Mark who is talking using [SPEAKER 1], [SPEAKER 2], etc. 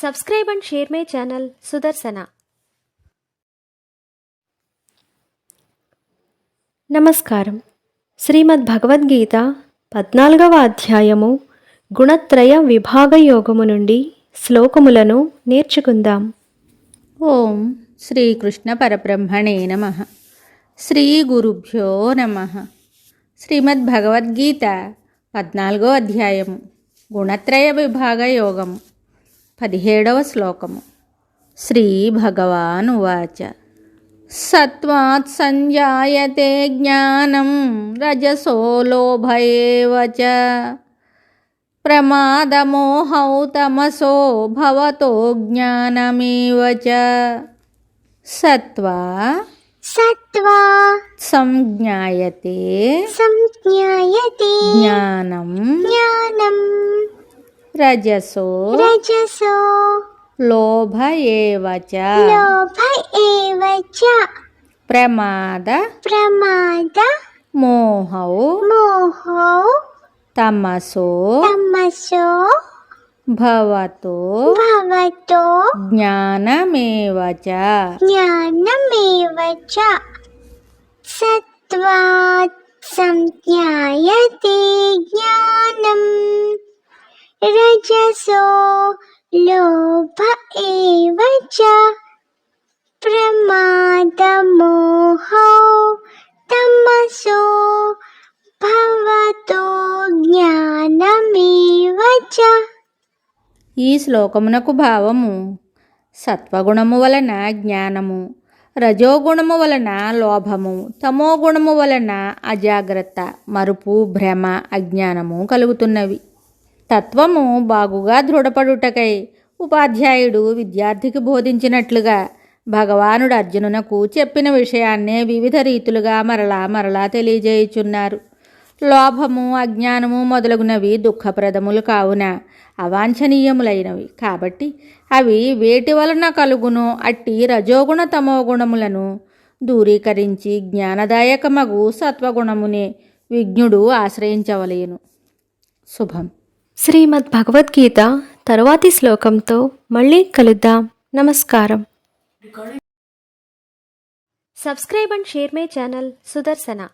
[SPEAKER 1] Subscribe and share my channel Sudarsana. నమస్కారం. శ్రీమద్ భగవద్గీత 14వ అధ్యాయము గుణత్రయ విభాగ యోగము నుండి శ్లోకములను నేర్చుకుందాం.
[SPEAKER 2] ఓం శ్రీకృష్ణ పరబ్రహ్మణే నమః. శ్రీ గురుభ్యో నమః. శ్రీమద్ భగవద్గీత 14వ అధ్యాయము గుణత్రయ విభాగ యోగము 17వ శ్లోకము. శ్రీ భగవానువాచ సత్వాత్ సంజాయతే జ్ఞానం రజసో లోభ ఏవ చ ప్రమాదమోహౌ తమసో భవతో జ్ఞానమేవ చ. సత్వా సంజ్ఞాయతే జ్ఞానం రజసో లోభ ఏవ చ ప్రమాద మోహౌ తమసో భవతో జ్ఞానమేవ చ.
[SPEAKER 3] సత్వాత్ సంజ్ఞాయతే జ్ఞానం రజసో లోభ ఏవ చ ప్రమాదమోహో తమసో భవతో జ్ఞానమేవ చ.
[SPEAKER 2] ఈ శ్లోకమునకు భావము: సత్వగుణము వలన జ్ఞానము, రజోగుణము వలన లోభము, తమోగుణము వలన అజాగ్రత్త, మరుపు, భ్రమ, అజ్ఞానము కలుగుతున్నవి. తత్వము బాగుగా దృఢపడుటకై ఉపాధ్యాయుడు విద్యార్థికి బోధించినట్లుగా భగవానుడు అర్జునునకు చెప్పిన విషయాన్నే వివిధ రీతులుగా మరలా తెలియజేయుచున్నారు. లోభము, అజ్ఞానము మొదలగునవి దుఃఖప్రదములు కావున అవాంఛనీయములైనవి. కాబట్టి అవి వేటి వలన కలుగునో అట్టి రజోగుణ తమోగుణములను దూరీకరించి జ్ఞానదాయకమగు సత్వగుణమునే విజ్ఞుడు ఆశ్రయించవలెను. శుభం.
[SPEAKER 1] శ్రీమద్ భగవద్గీత తరువాతి శ్లోకంతో మళ్ళీ కలుద్దాం. నమస్కారం. Subscribe and share my channel Sudarsana.